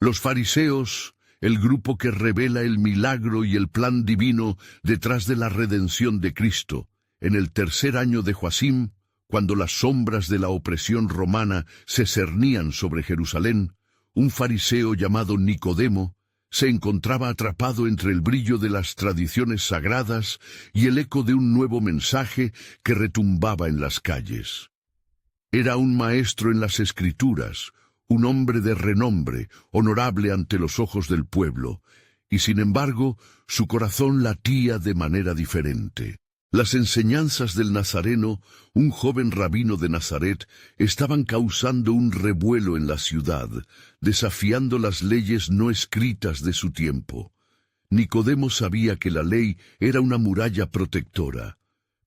Los fariseos, el grupo que revela el milagro y el plan divino detrás de la redención de Cristo, en el tercer año de Joacim, cuando las sombras de la opresión romana se cernían sobre Jerusalén, un fariseo llamado Nicodemo se encontraba atrapado entre el brillo de las tradiciones sagradas y el eco de un nuevo mensaje que retumbaba en las calles. Era un maestro en las Escrituras, un hombre de renombre, honorable ante los ojos del pueblo, y sin embargo su corazón latía de manera diferente. Las enseñanzas del Nazareno, un joven rabino de Nazaret, estaban causando un revuelo en la ciudad, desafiando las leyes no escritas de su tiempo. Nicodemo sabía que la ley era una muralla protectora,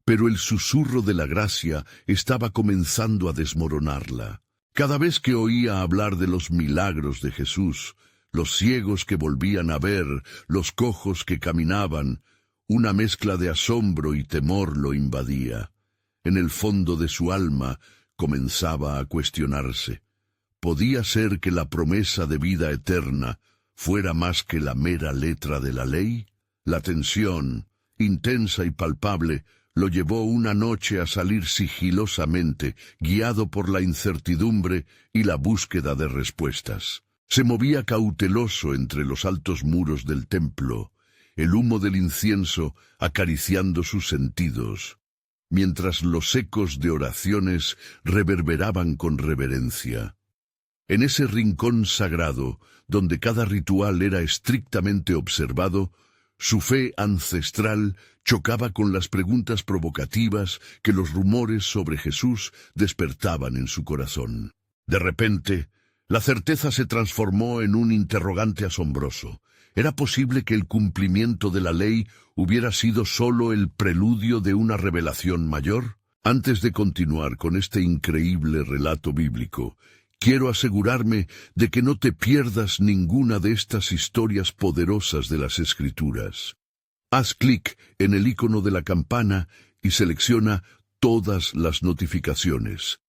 pero el susurro de la gracia estaba comenzando a desmoronarla. Cada vez que oía hablar de los milagros de Jesús, los ciegos que volvían a ver, los cojos que caminaban, una mezcla de asombro y temor lo invadía. En el fondo de su alma comenzaba a cuestionarse. ¿Podía ser que la promesa de vida eterna fuera más que la mera letra de la ley? La tensión, intensa y palpable, lo llevó una noche a salir sigilosamente, guiado por la incertidumbre y la búsqueda de respuestas. Se movía cauteloso entre los altos muros del templo, el humo del incienso acariciando sus sentidos, mientras los ecos de oraciones reverberaban con reverencia. En ese rincón sagrado, donde cada ritual era estrictamente observado, su fe ancestral chocaba con las preguntas provocativas que los rumores sobre Jesús despertaban en su corazón. De repente, la certeza se transformó en un interrogante asombroso. ¿Era posible que el cumplimiento de la ley hubiera sido solo el preludio de una revelación mayor? Antes de continuar con este increíble relato bíblico, quiero asegurarme de que no te pierdas ninguna de estas historias poderosas de las Escrituras. Haz clic en el icono de la campana y selecciona todas las notificaciones.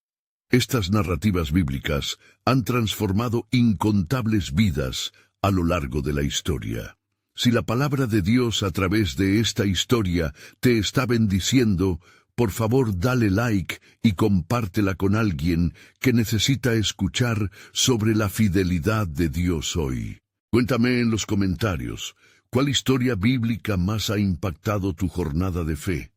Estas narrativas bíblicas han transformado incontables vidas a lo largo de la historia. Si la palabra de Dios a través de esta historia te está bendiciendo, por favor dale like y compártela con alguien que necesita escuchar sobre la fidelidad de Dios hoy. Cuéntame en los comentarios, ¿cuál historia bíblica más ha impactado tu jornada de fe?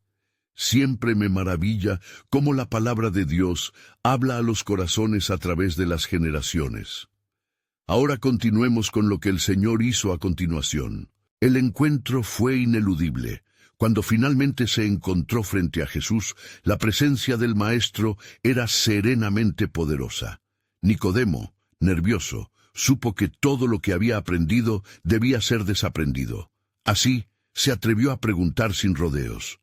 Siempre me maravilla cómo la palabra de Dios habla a los corazones a través de las generaciones. Ahora continuemos con lo que el Señor hizo a continuación. El encuentro fue ineludible. Cuando finalmente se encontró frente a Jesús, la presencia del Maestro era serenamente poderosa. Nicodemo, nervioso, supo que todo lo que había aprendido debía ser desaprendido. Así, se atrevió a preguntar sin rodeos.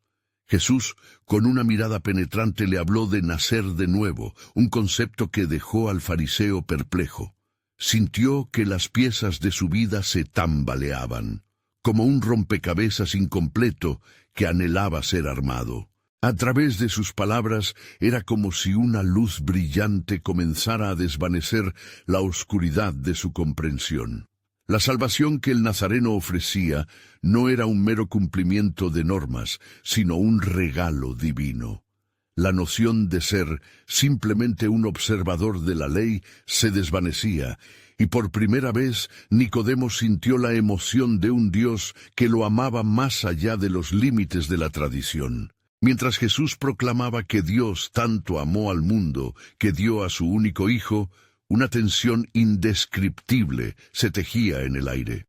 Jesús, con una mirada penetrante, le habló de nacer de nuevo, un concepto que dejó al fariseo perplejo. Sintió que las piezas de su vida se tambaleaban, como un rompecabezas incompleto que anhelaba ser armado. A través de sus palabras era como si una luz brillante comenzara a desvanecer la oscuridad de su comprensión. La salvación que el Nazareno ofrecía no era un mero cumplimiento de normas, sino un regalo divino. La noción de ser simplemente un observador de la ley se desvanecía, y por primera vez Nicodemo sintió la emoción de un Dios que lo amaba más allá de los límites de la tradición. Mientras Jesús proclamaba que Dios tanto amó al mundo que dio a su único Hijo, una tensión indescriptible se tejía en el aire.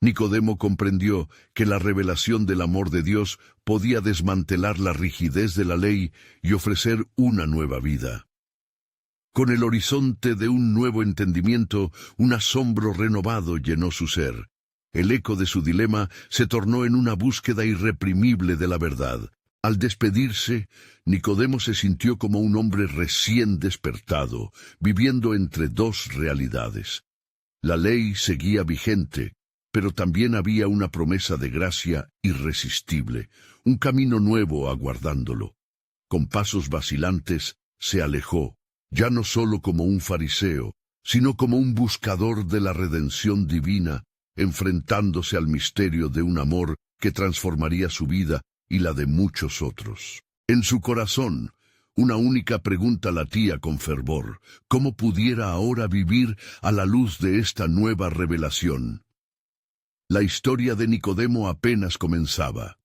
Nicodemo comprendió que la revelación del amor de Dios podía desmantelar la rigidez de la ley y ofrecer una nueva vida. Con el horizonte de un nuevo entendimiento, un asombro renovado llenó su ser. El eco de su dilema se tornó en una búsqueda irreprimible de la verdad. Al despedirse, Nicodemo se sintió como un hombre recién despertado, viviendo entre dos realidades. La ley seguía vigente, pero también había una promesa de gracia irresistible, un camino nuevo aguardándolo. Con pasos vacilantes, se alejó, ya no solo como un fariseo, sino como un buscador de la redención divina, enfrentándose al misterio de un amor que transformaría su vida y la de muchos otros. En su corazón, una única pregunta latía con fervor: ¿cómo pudiera ahora vivir a la luz de esta nueva revelación? La historia de Nicodemo apenas comenzaba.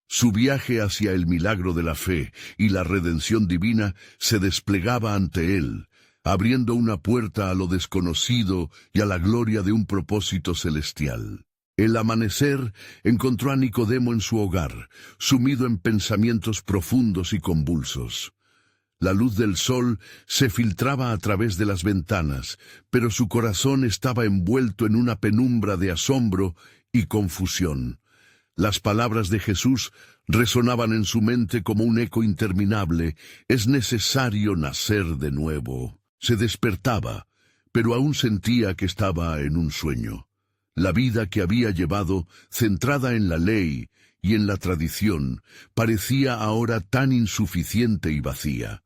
Su viaje hacia el milagro de la fe y la redención divina se desplegaba ante él, abriendo una puerta a lo desconocido y a la gloria de un propósito celestial. El amanecer encontró a Nicodemo en su hogar, sumido en pensamientos profundos y convulsos. La luz del sol se filtraba a través de las ventanas, pero su corazón estaba envuelto en una penumbra de asombro y confusión. Las palabras de Jesús resonaban en su mente como un eco interminable: es necesario nacer de nuevo. Se despertaba, pero aún sentía que estaba en un sueño. La vida que había llevado, centrada en la ley y en la tradición, parecía ahora tan insuficiente y vacía.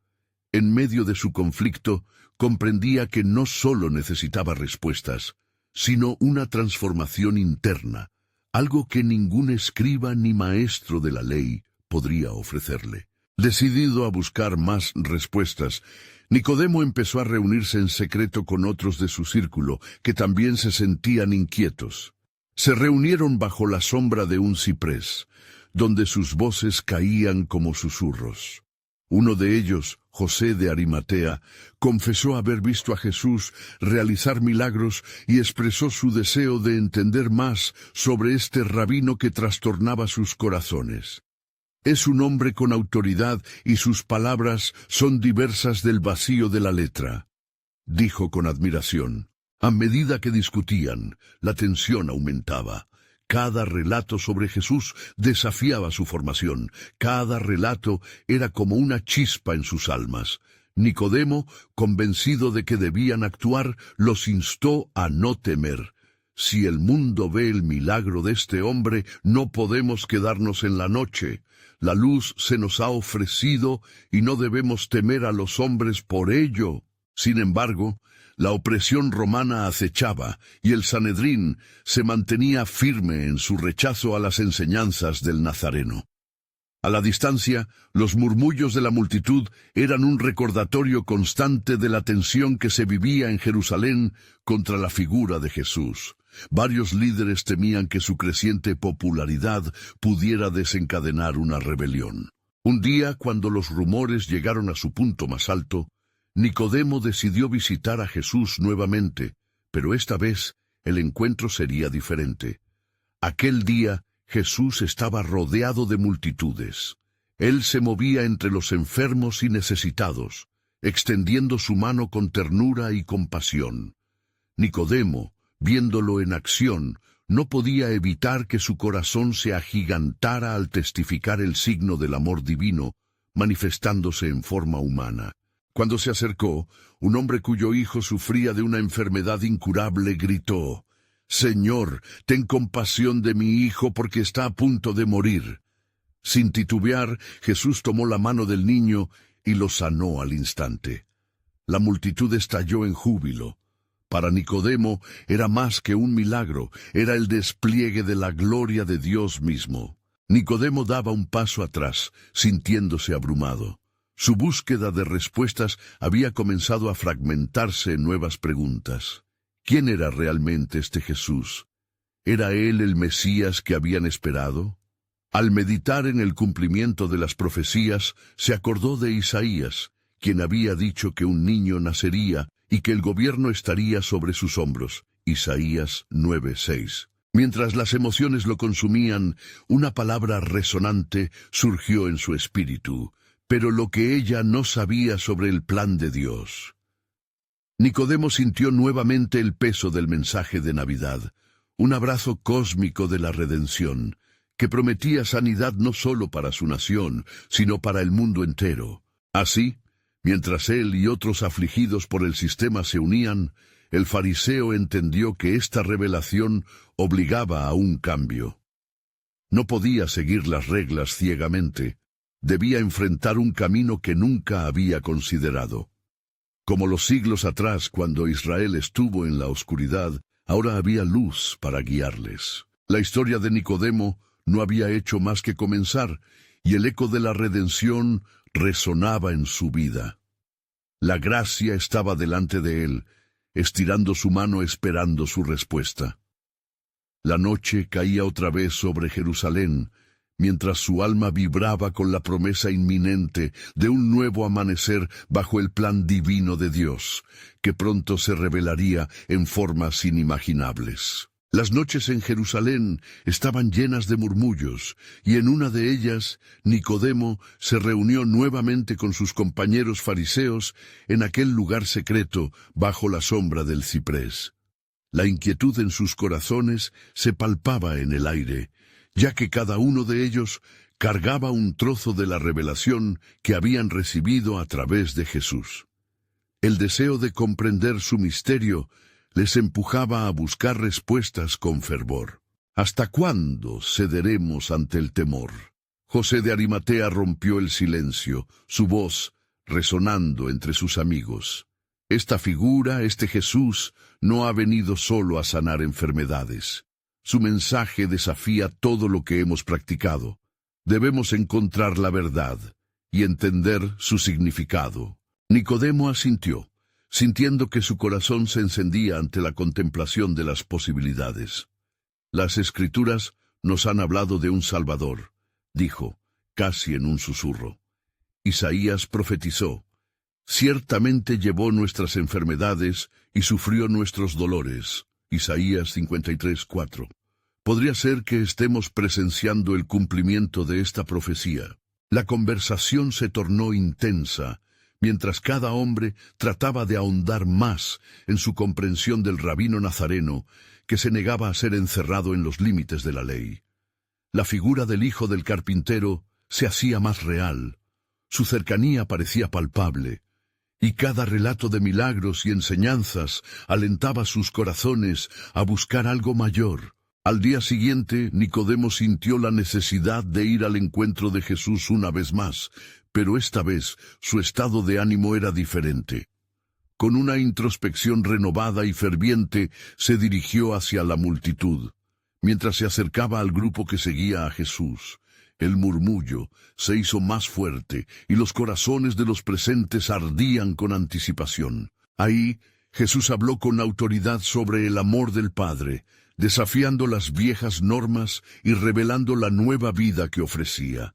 En medio de su conflicto, comprendía que no solo necesitaba respuestas, sino una transformación interna, algo que ningún escriba ni maestro de la ley podría ofrecerle. Decidido a buscar más respuestas, Nicodemo empezó a reunirse en secreto con otros de su círculo, que también se sentían inquietos. Se reunieron bajo la sombra de un ciprés, donde sus voces caían como susurros. Uno de ellos, José de Arimatea, confesó haber visto a Jesús realizar milagros y expresó su deseo de entender más sobre este rabino que trastornaba sus corazones. Es un hombre con autoridad y sus palabras son diversas del vacío de la letra, dijo con admiración. A medida que discutían, la tensión aumentaba. Cada relato sobre Jesús desafiaba su formación. Cada relato era como una chispa en sus almas. Nicodemo, convencido de que debían actuar, los instó a no temer. Si el mundo ve el milagro de este hombre, no podemos quedarnos en la noche. La luz se nos ha ofrecido y no debemos temer a los hombres por ello. Sin embargo, la opresión romana acechaba y el Sanedrín se mantenía firme en su rechazo a las enseñanzas del Nazareno. A la distancia, los murmullos de la multitud eran un recordatorio constante de la tensión que se vivía en Jerusalén contra la figura de Jesús. Varios líderes temían que su creciente popularidad pudiera desencadenar una rebelión. Un día, cuando los rumores llegaron a su punto más alto, Nicodemo decidió visitar a Jesús nuevamente, pero esta vez el encuentro sería diferente. Aquel día Jesús estaba rodeado de multitudes. Él se movía entre los enfermos y necesitados, extendiendo su mano con ternura y compasión. Nicodemo, viéndolo en acción, no podía evitar que su corazón se agigantara al testificar el signo del amor divino, manifestándose en forma humana. Cuando se acercó, un hombre cuyo hijo sufría de una enfermedad incurable gritó: «Señor, ten compasión de mi hijo porque está a punto de morir». Sin titubear, Jesús tomó la mano del niño y lo sanó al instante. La multitud estalló en júbilo. Para Nicodemo era más que un milagro, era el despliegue de la gloria de Dios mismo. Nicodemo daba un paso atrás, sintiéndose abrumado. Su búsqueda de respuestas había comenzado a fragmentarse en nuevas preguntas. ¿Quién era realmente este Jesús? ¿Era él el Mesías que habían esperado? Al meditar en el cumplimiento de las profecías, se acordó de Isaías, quien había dicho que un niño nacería y que el gobierno estaría sobre sus hombros. Isaías 9:6. Mientras las emociones lo consumían, una palabra resonante surgió en su espíritu: pero lo que ella no sabía sobre el plan de Dios. Nicodemo sintió nuevamente el peso del mensaje de Navidad, un abrazo cósmico de la redención, que prometía sanidad no solo para su nación, sino para el mundo entero. Así, mientras él y otros afligidos por el sistema se unían, el fariseo entendió que esta revelación obligaba a un cambio. No podía seguir las reglas ciegamente. Debía enfrentar un camino que nunca había considerado. Como los siglos atrás, cuando Israel estuvo en la oscuridad, ahora había luz para guiarles. La historia de Nicodemo no había hecho más que comenzar, y el eco de la redención resonaba en su vida. La gracia estaba delante de él, estirando su mano esperando su respuesta. La noche caía otra vez sobre Jerusalén, mientras su alma vibraba con la promesa inminente de un nuevo amanecer bajo el plan divino de Dios, que pronto se revelaría en formas inimaginables. Las noches en Jerusalén estaban llenas de murmullos, y en una de ellas Nicodemo se reunió nuevamente con sus compañeros fariseos en aquel lugar secreto bajo la sombra del ciprés. La inquietud en sus corazones se palpaba en el aire, ya que cada uno de ellos cargaba un trozo de la revelación que habían recibido a través de Jesús. El deseo de comprender su misterio les empujaba a buscar respuestas con fervor. ¿Hasta cuándo cederemos ante el temor? José de Arimatea rompió el silencio, su voz resonando entre sus amigos. Esta figura, este Jesús, no ha venido solo a sanar enfermedades. Su mensaje desafía todo lo que hemos practicado. Debemos encontrar la verdad y entender su significado. Nicodemo asintió, sintiendo que su corazón se encendía ante la contemplación de las posibilidades. Las Escrituras nos han hablado de un Salvador, dijo, casi en un susurro. Isaías profetizó, ciertamente llevó nuestras enfermedades y sufrió nuestros dolores. Isaías 53:4. Podría ser que estemos presenciando el cumplimiento de esta profecía. La conversación se tornó intensa, mientras cada hombre trataba de ahondar más en su comprensión del rabino nazareno, que se negaba a ser encerrado en los límites de la ley. La figura del hijo del carpintero se hacía más real. Su cercanía parecía palpable, y cada relato de milagros y enseñanzas alentaba sus corazones a buscar algo mayor. Al día siguiente, Nicodemo sintió la necesidad de ir al encuentro de Jesús una vez más, pero esta vez su estado de ánimo era diferente. Con una introspección renovada y ferviente, se dirigió hacia la multitud. Mientras se acercaba al grupo que seguía a Jesús, el murmullo se hizo más fuerte y los corazones de los presentes ardían con anticipación. Ahí, Jesús habló con autoridad sobre el amor del Padre, desafiando las viejas normas y revelando la nueva vida que ofrecía.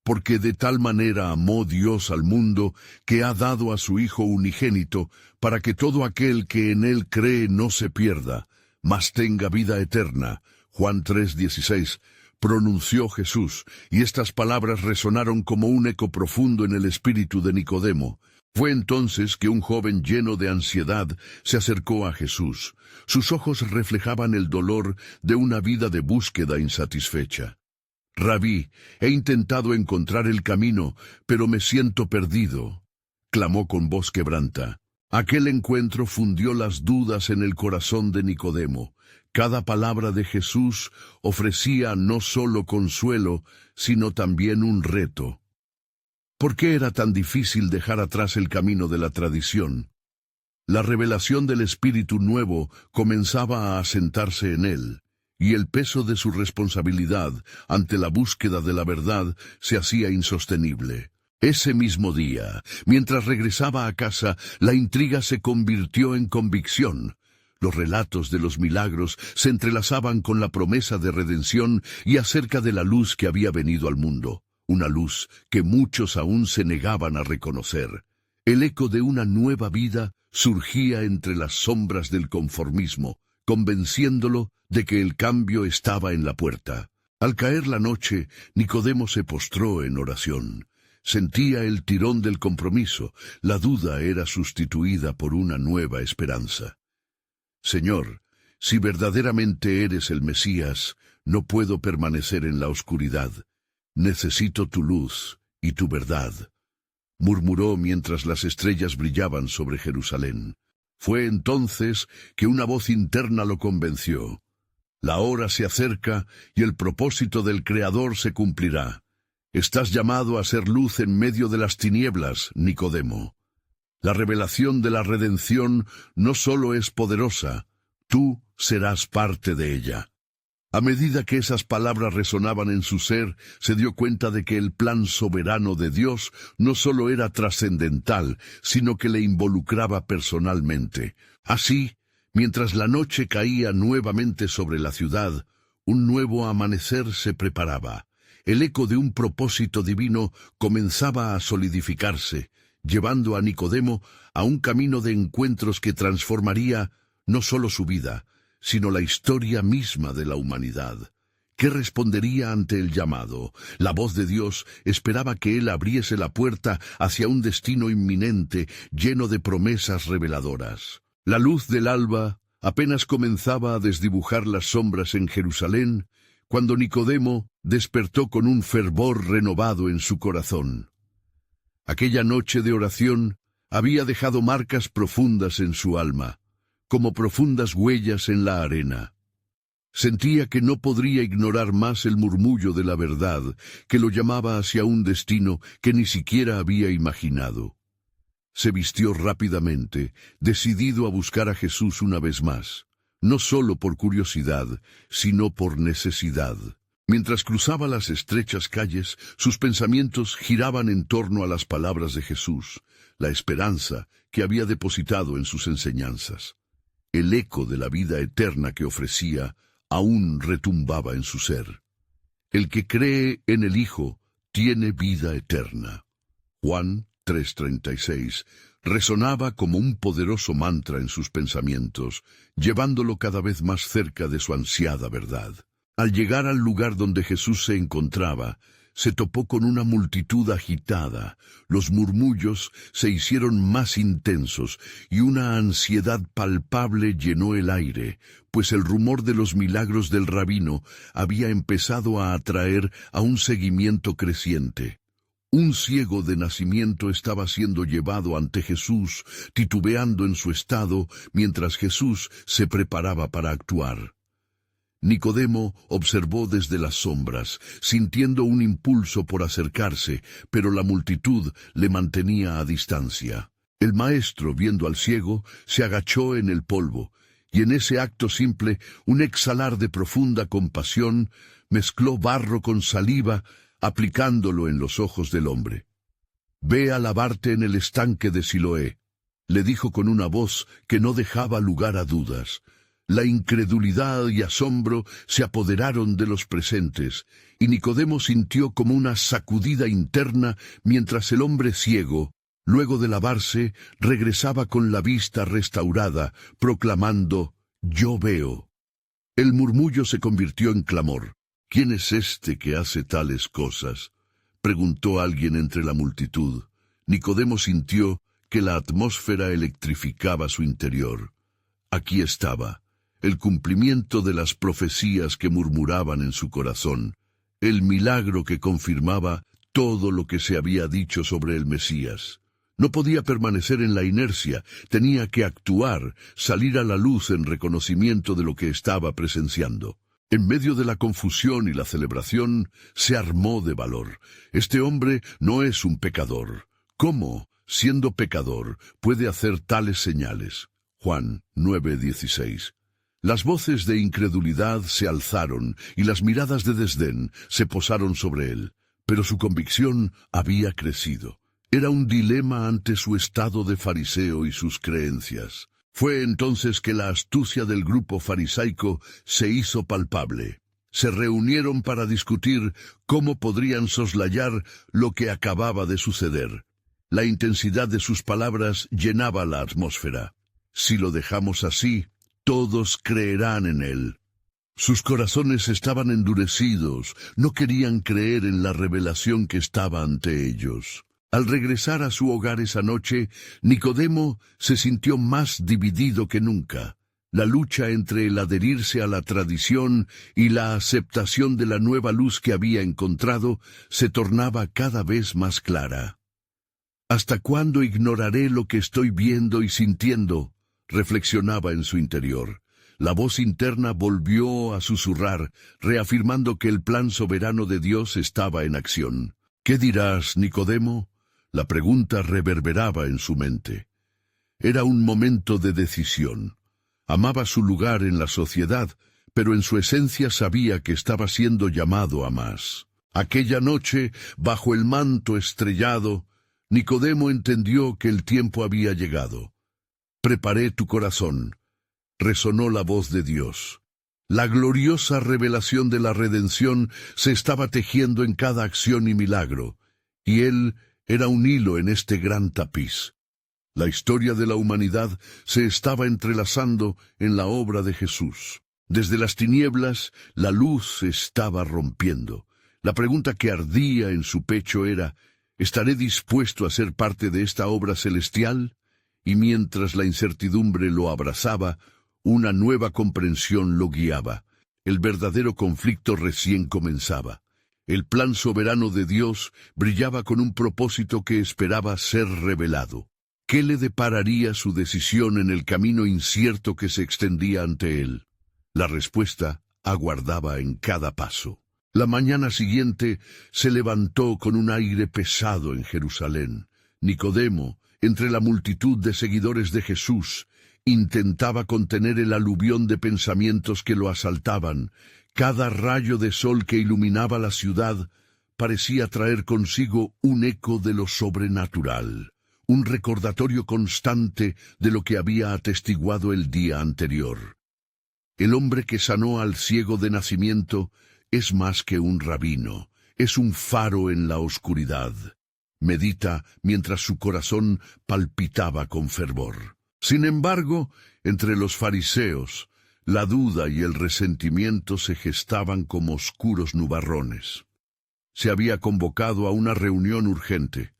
Porque de tal manera amó Dios al mundo, que ha dado a su Hijo unigénito, para que todo aquel que en él cree no se pierda, mas tenga vida eterna. Juan 3:16. Pronunció Jesús, y estas palabras resonaron como un eco profundo en el espíritu de Nicodemo. Fue entonces que un joven lleno de ansiedad se acercó a Jesús. Sus ojos reflejaban el dolor de una vida de búsqueda insatisfecha. «Rabí, he intentado encontrar el camino, pero me siento perdido», clamó con voz quebranta. Aquel encuentro fundió las dudas en el corazón de Nicodemo. Cada palabra de Jesús ofrecía no solo consuelo, sino también un reto. ¿Por qué era tan difícil dejar atrás el camino de la tradición? La revelación del Espíritu Nuevo comenzaba a asentarse en él, y el peso de su responsabilidad ante la búsqueda de la verdad se hacía insostenible. Ese mismo día, mientras regresaba a casa, la intriga se convirtió en convicción. Los relatos de los milagros se entrelazaban con la promesa de redención y acerca de la luz que había venido al mundo, una luz que muchos aún se negaban a reconocer. El eco de una nueva vida surgía entre las sombras del conformismo, convenciéndolo de que el cambio estaba en la puerta. Al caer la noche, Nicodemo se postró en oración. Sentía el tirón del compromiso, la duda era sustituida por una nueva esperanza. Señor, si verdaderamente eres el Mesías, no puedo permanecer en la oscuridad. Necesito tu luz y tu verdad, murmuró mientras las estrellas brillaban sobre Jerusalén. Fue entonces que una voz interna lo convenció. La hora se acerca y el propósito del Creador se cumplirá. Estás llamado a ser luz en medio de las tinieblas, Nicodemo. La revelación de la redención no solo es poderosa, tú serás parte de ella. A medida que esas palabras resonaban en su ser, se dio cuenta de que el plan soberano de Dios no solo era trascendental, sino que le involucraba personalmente. Así, mientras la noche caía nuevamente sobre la ciudad, un nuevo amanecer se preparaba. El eco de un propósito divino comenzaba a solidificarse, llevando a Nicodemo a un camino de encuentros que transformaría no solo su vida, sino la historia misma de la humanidad. ¿Qué respondería ante el llamado? La voz de Dios esperaba que él abriese la puerta hacia un destino inminente, lleno de promesas reveladoras. La luz del alba apenas comenzaba a desdibujar las sombras en Jerusalén, cuando Nicodemo despertó con un fervor renovado en su corazón. Aquella noche de oración había dejado marcas profundas en su alma, como profundas huellas en la arena. Sentía que no podría ignorar más el murmullo de la verdad, que lo llamaba hacia un destino que ni siquiera había imaginado. Se vistió rápidamente, decidido a buscar a Jesús una vez más, no solo por curiosidad, sino por necesidad. Mientras cruzaba las estrechas calles, sus pensamientos giraban en torno a las palabras de Jesús, la esperanza que había depositado en sus enseñanzas. El eco de la vida eterna que ofrecía aún retumbaba en su ser. El que cree en el Hijo tiene vida eterna. Juan 3:36 resonaba como un poderoso mantra en sus pensamientos, llevándolo cada vez más cerca de su ansiada verdad. Al llegar al lugar donde Jesús se encontraba, se topó con una multitud agitada, los murmullos se hicieron más intensos y una ansiedad palpable llenó el aire, pues el rumor de los milagros del rabino había empezado a atraer a un seguimiento creciente. Un ciego de nacimiento estaba siendo llevado ante Jesús, titubeando en su estado, mientras Jesús se preparaba para actuar. Nicodemo observó desde las sombras, sintiendo un impulso por acercarse, pero la multitud le mantenía a distancia. El maestro, viendo al ciego, se agachó en el polvo, y en ese acto simple, un exhalar de profunda compasión mezcló barro con saliva, aplicándolo en los ojos del hombre. «Ve a lavarte en el estanque de Siloé», le dijo con una voz que no dejaba lugar a dudas. La incredulidad y asombro se apoderaron de los presentes, y Nicodemo sintió como una sacudida interna mientras el hombre ciego, luego de lavarse, regresaba con la vista restaurada, proclamando: «Yo veo». El murmullo se convirtió en clamor. «¿Quién es este que hace tales cosas?», preguntó alguien entre la multitud. Nicodemo sintió que la atmósfera electrificaba su interior. Aquí estaba el cumplimiento de las profecías que murmuraban en su corazón, el milagro que confirmaba todo lo que se había dicho sobre el Mesías. No podía permanecer en la inercia, tenía que actuar, salir a la luz en reconocimiento de lo que estaba presenciando. En medio de la confusión y la celebración, se armó de valor. Este hombre no es un pecador. ¿Cómo, siendo pecador, puede hacer tales señales? Juan 9:16. Las voces de incredulidad se alzaron y las miradas de desdén se posaron sobre él, pero su convicción había crecido. Era un dilema ante su estado de fariseo y sus creencias. Fue entonces que la astucia del grupo farisaico se hizo palpable. Se reunieron para discutir cómo podrían soslayar lo que acababa de suceder. La intensidad de sus palabras llenaba la atmósfera. Si lo dejamos así, todos creerán en él. Sus corazones estaban endurecidos, no querían creer en la revelación que estaba ante ellos. Al regresar a su hogar esa noche, Nicodemo se sintió más dividido que nunca. La lucha entre el adherirse a la tradición y la aceptación de la nueva luz que había encontrado se tornaba cada vez más clara. «¿Hasta cuándo ignoraré lo que estoy viendo y sintiendo?», reflexionaba en su interior. La voz interna volvió a susurrar, reafirmando que el plan soberano de Dios estaba en acción. «¿Qué dirás, Nicodemo?», la pregunta reverberaba en su mente. Era un momento de decisión. Amaba su lugar en la sociedad, pero en su esencia sabía que estaba siendo llamado a más. Aquella noche, bajo el manto estrellado, Nicodemo entendió que el tiempo había llegado. «Preparé tu corazón», resonó la voz de Dios. La gloriosa revelación de la redención se estaba tejiendo en cada acción y milagro, y él era un hilo en este gran tapiz. La historia de la humanidad se estaba entrelazando en la obra de Jesús. Desde las tinieblas, la luz se estaba rompiendo. La pregunta que ardía en su pecho era, ¿estaré dispuesto a ser parte de esta obra celestial? Y mientras la incertidumbre lo abrazaba, una nueva comprensión lo guiaba. El verdadero conflicto recién comenzaba. El plan soberano de Dios brillaba con un propósito que esperaba ser revelado. ¿Qué le depararía su decisión en el camino incierto que se extendía ante él? La respuesta aguardaba en cada paso. La mañana siguiente se levantó con un aire pesado en Jerusalén. Nicodemo, entre la multitud de seguidores de Jesús, intentaba contener el aluvión de pensamientos que lo asaltaban. Cada rayo de sol que iluminaba la ciudad parecía traer consigo un eco de lo sobrenatural, un recordatorio constante de lo que había atestiguado el día anterior. El hombre que sanó al ciego de nacimiento es más que un rabino, es un faro en la oscuridad. Medita mientras su corazón palpitaba con fervor. Sin embargo, entre los fariseos, la duda y el resentimiento se gestaban como oscuros nubarrones. Se había convocado a una reunión urgente.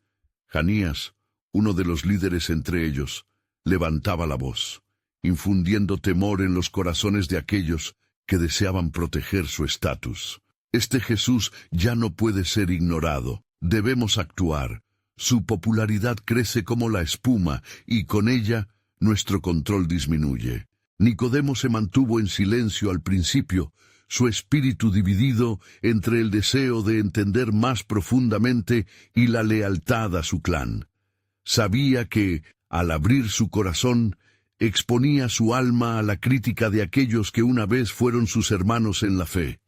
Janías, uno de los líderes entre ellos, levantaba la voz, infundiendo temor en los corazones de aquellos que deseaban proteger su estatus. Este Jesús ya no puede ser ignorado. Debemos actuar. Su popularidad crece como la espuma y con ella nuestro control disminuye. Nicodemo se mantuvo en silencio al principio, su espíritu dividido entre el deseo de entender más profundamente y la lealtad a su clan. Sabía que, al abrir su corazón, exponía su alma a la crítica de aquellos que una vez fueron sus hermanos en la fe.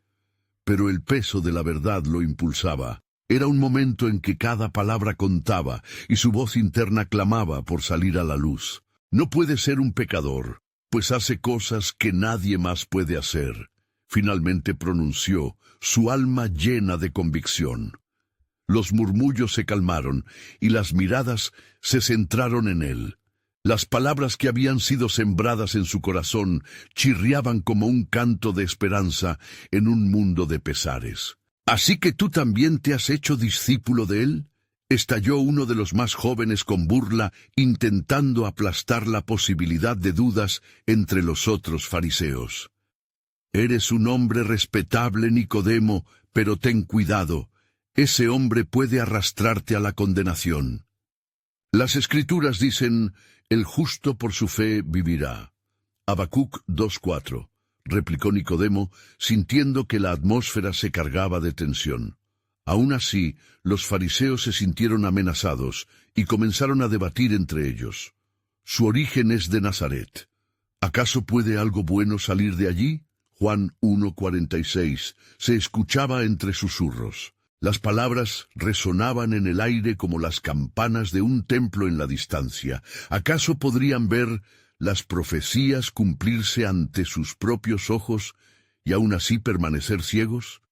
Pero el peso de la verdad lo impulsaba. Era un momento en que cada palabra contaba y su voz interna clamaba por salir a la luz. No puede ser un pecador, pues hace cosas que nadie más puede hacer. Finalmente pronunció, su alma llena de convicción. Los murmullos se calmaron y las miradas se centraron en él. Las palabras que habían sido sembradas en su corazón chirriaban como un canto de esperanza en un mundo de pesares. «¿Así que tú también te has hecho discípulo de él?», estalló uno de los más jóvenes con burla, intentando aplastar la posibilidad de dudas entre los otros fariseos. «Eres un hombre respetable, Nicodemo, pero ten cuidado. Ese hombre puede arrastrarte a la condenación». Las Escrituras dicen, «El justo por su fe vivirá». Habacuc 2:4, replicó Nicodemo, sintiendo que la atmósfera se cargaba de tensión. Aún así, los fariseos se sintieron amenazados y comenzaron a debatir entre ellos. Su origen es de Nazaret. ¿Acaso puede algo bueno salir de allí? Juan 1:46 se escuchaba entre susurros. Las palabras resonaban en el aire como las campanas de un templo en la distancia. ¿Acaso podrían ver las profecías cumplirse ante sus propios ojos y aún así permanecer ciegos?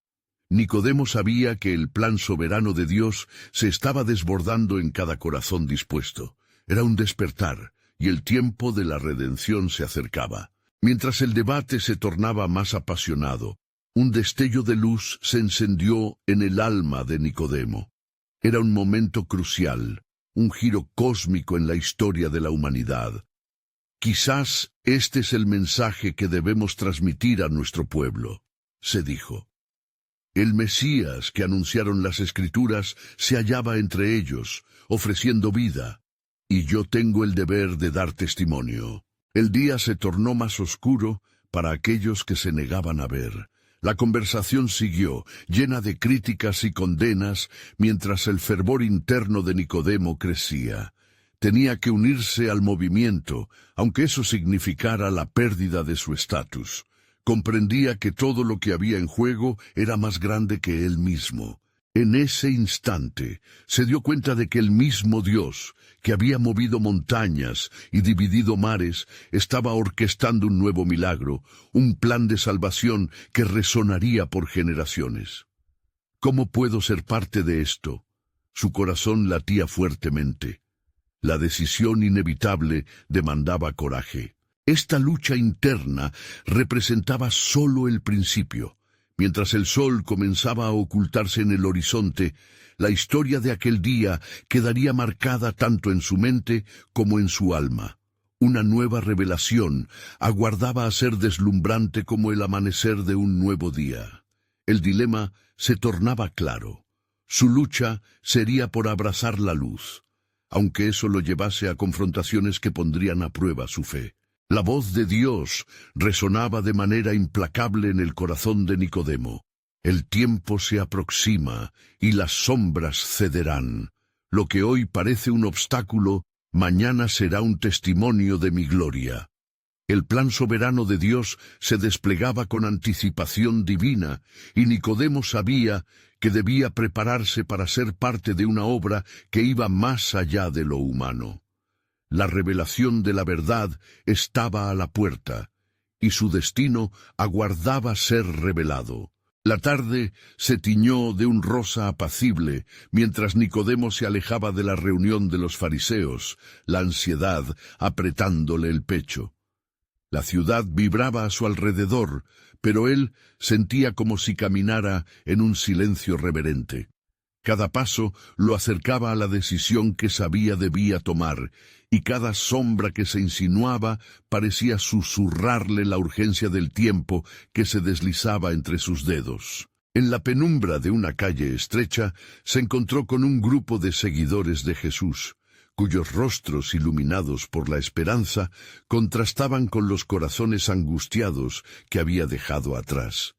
Nicodemo sabía que el plan soberano de Dios se estaba desbordando en cada corazón dispuesto. Era un despertar, y el tiempo de la redención se acercaba. Mientras el debate se tornaba más apasionado, un destello de luz se encendió en el alma de Nicodemo. Era un momento crucial, un giro cósmico en la historia de la humanidad. Quizás este es el mensaje que debemos transmitir a nuestro pueblo, se dijo. El Mesías que anunciaron las Escrituras se hallaba entre ellos, ofreciendo vida, y yo tengo el deber de dar testimonio. El día se tornó más oscuro para aquellos que se negaban a ver. La conversación siguió, llena de críticas y condenas, mientras el fervor interno de Nicodemo crecía. Tenía que unirse al movimiento, aunque eso significara la pérdida de su estatus. Comprendía que todo lo que había en juego era más grande que él mismo. En ese instante se dio cuenta de que el mismo Dios, que había movido montañas y dividido mares, estaba orquestando un nuevo milagro, un plan de salvación que resonaría por generaciones. ¿Cómo puedo ser parte de esto? Su corazón latía fuertemente. La decisión inevitable demandaba coraje. Esta lucha interna representaba solo el principio. Mientras el sol comenzaba a ocultarse en el horizonte, la historia de aquel día quedaría marcada tanto en su mente como en su alma. Una nueva revelación aguardaba a ser deslumbrante como el amanecer de un nuevo día. El dilema se tornaba claro. Su lucha sería por abrazar la luz, aunque eso lo llevase a confrontaciones que pondrían a prueba su fe. La voz de Dios resonaba de manera implacable en el corazón de Nicodemo. El tiempo se aproxima y las sombras cederán. Lo que hoy parece un obstáculo, mañana será un testimonio de mi gloria. El plan soberano de Dios se desplegaba con anticipación divina, y Nicodemo sabía que debía prepararse para ser parte de una obra que iba más allá de lo humano. La revelación de la verdad estaba a la puerta, y su destino aguardaba ser revelado. La tarde se tiñó de un rosa apacible, mientras Nicodemo se alejaba de la reunión de los fariseos, la ansiedad apretándole el pecho. La ciudad vibraba a su alrededor, pero él sentía como si caminara en un silencio reverente. Cada paso lo acercaba a la decisión que sabía debía tomar, y cada sombra que se insinuaba parecía susurrarle la urgencia del tiempo que se deslizaba entre sus dedos. En la penumbra de una calle estrecha se encontró con un grupo de seguidores de Jesús, cuyos rostros iluminados por la esperanza contrastaban con los corazones angustiados que había dejado atrás.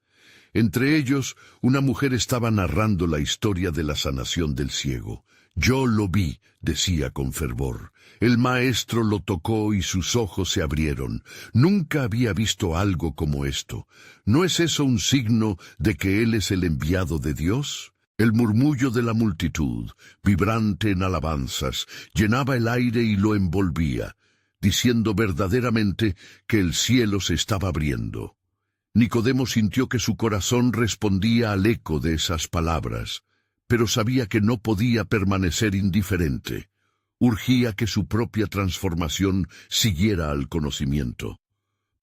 Entre ellos, una mujer estaba narrando la historia de la sanación del ciego. «Yo lo vi», decía con fervor. «El maestro lo tocó y sus ojos se abrieron. Nunca había visto algo como esto. ¿No es eso un signo de que él es el enviado de Dios?» El murmullo de la multitud, vibrante en alabanzas, llenaba el aire y lo envolvía, diciendo verdaderamente que el cielo se estaba abriendo. Nicodemo sintió que su corazón respondía al eco de esas palabras, pero sabía que no podía permanecer indiferente. Urgía que su propia transformación siguiera al conocimiento.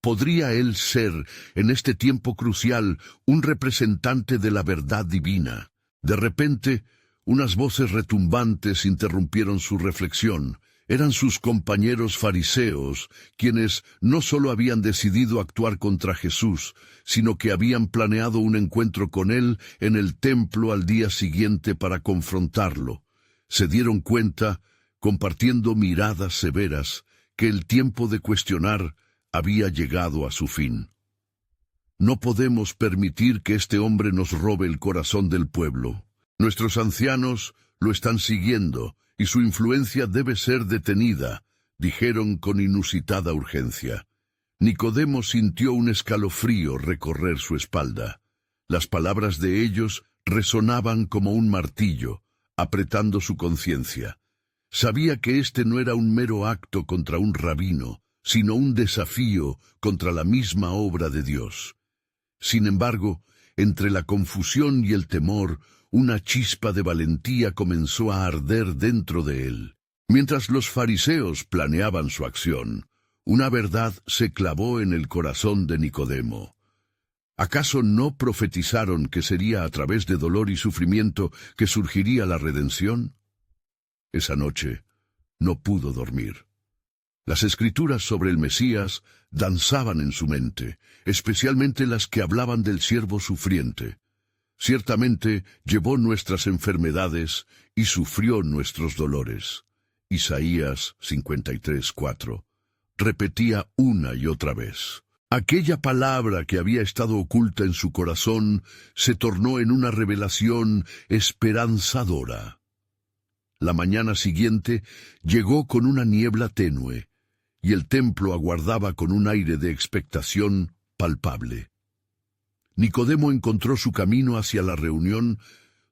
¿Podría él ser, en este tiempo crucial, un representante de la verdad divina? De repente, unas voces retumbantes interrumpieron su reflexión. Eran sus compañeros fariseos, quienes no solo habían decidido actuar contra Jesús, sino que habían planeado un encuentro con él en el templo al día siguiente para confrontarlo. Se dieron cuenta, compartiendo miradas severas, que el tiempo de cuestionar había llegado a su fin. No podemos permitir que este hombre nos robe el corazón del pueblo. Nuestros ancianos lo están siguiendo, y su influencia debe ser detenida, dijeron con inusitada urgencia. Nicodemo sintió un escalofrío recorrer su espalda. Las palabras de ellos resonaban como un martillo, apretando su conciencia. Sabía que este no era un mero acto contra un rabino, sino un desafío contra la misma obra de Dios. Sin embargo, entre la confusión y el temor, una chispa de valentía comenzó a arder dentro de él. Mientras los fariseos planeaban su acción, una verdad se clavó en el corazón de Nicodemo. ¿Acaso no profetizaron que sería a través de dolor y sufrimiento que surgiría la redención? Esa noche no pudo dormir. Las escrituras sobre el Mesías danzaban en su mente, especialmente las que hablaban del siervo sufriente. Ciertamente llevó nuestras enfermedades y sufrió nuestros dolores. Isaías 53:4. Repetía una y otra vez. Aquella palabra que había estado oculta en su corazón se tornó en una revelación esperanzadora. La mañana siguiente llegó con una niebla tenue, y el templo aguardaba con un aire de expectación palpable. Nicodemo encontró su camino hacia la reunión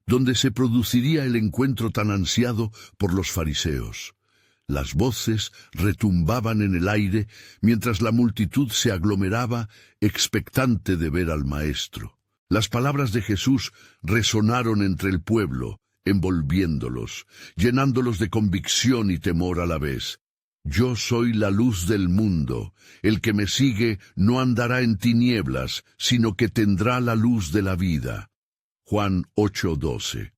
donde se produciría el encuentro tan ansiado por los fariseos. Las voces retumbaban en el aire mientras la multitud se aglomeraba, expectante de ver al Maestro. Las palabras de Jesús resonaron entre el pueblo, envolviéndolos, llenándolos de convicción y temor a la vez. Yo soy la luz del mundo. El que me sigue no andará en tinieblas, sino que tendrá la luz de la vida. Juan 8:12.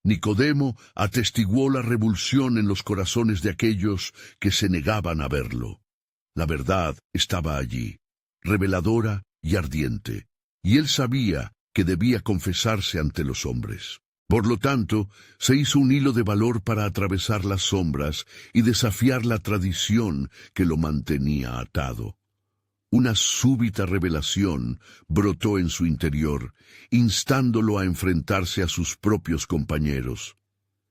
Nicodemo atestiguó la revulsión en los corazones de aquellos que se negaban a verlo. La verdad estaba allí, reveladora y ardiente, y él sabía que debía confesarse ante los hombres. Por lo tanto, se hizo un hilo de valor para atravesar las sombras y desafiar la tradición que lo mantenía atado. Una súbita revelación brotó en su interior, instándolo a enfrentarse a sus propios compañeros.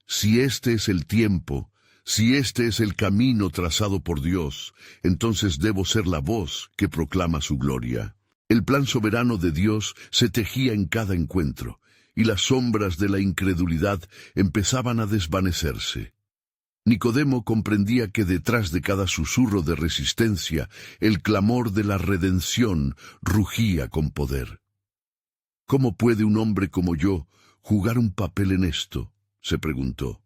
Si este es el tiempo, si este es el camino trazado por Dios, entonces debo ser la voz que proclama su gloria. El plan soberano de Dios se tejía en cada encuentro, y las sombras de la incredulidad empezaban a desvanecerse. Nicodemo comprendía que detrás de cada susurro de resistencia, el clamor de la redención rugía con poder. ¿Cómo puede un hombre como yo jugar un papel en esto?, se preguntó.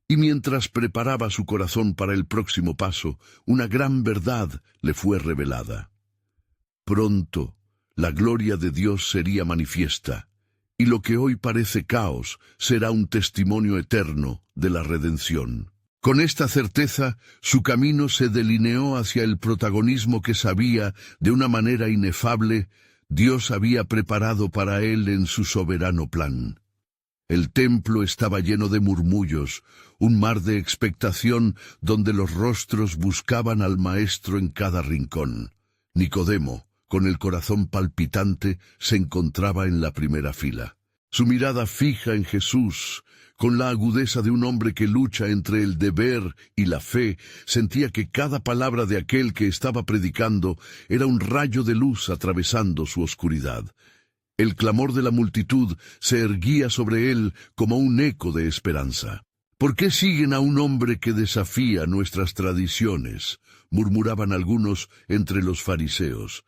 Y mientras preparaba su corazón para el próximo paso, una gran verdad le fue revelada. Pronto, la gloria de Dios sería manifiesta, y lo que hoy parece caos será un testimonio eterno de la redención. Con esta certeza, su camino se delineó hacia el protagonismo que sabía, de una manera inefable, Dios había preparado para él en su soberano plan. El templo estaba lleno de murmullos, un mar de expectación donde los rostros buscaban al Maestro en cada rincón. Nicodemo, con el corazón palpitante, se encontraba en la primera fila. Su mirada fija en Jesús, con la agudeza de un hombre que lucha entre el deber y la fe, sentía que cada palabra de aquel que estaba predicando era un rayo de luz atravesando su oscuridad. El clamor de la multitud se erguía sobre él como un eco de esperanza. ¿Por qué siguen a un hombre que desafía nuestras tradiciones?, murmuraban algunos entre los fariseos.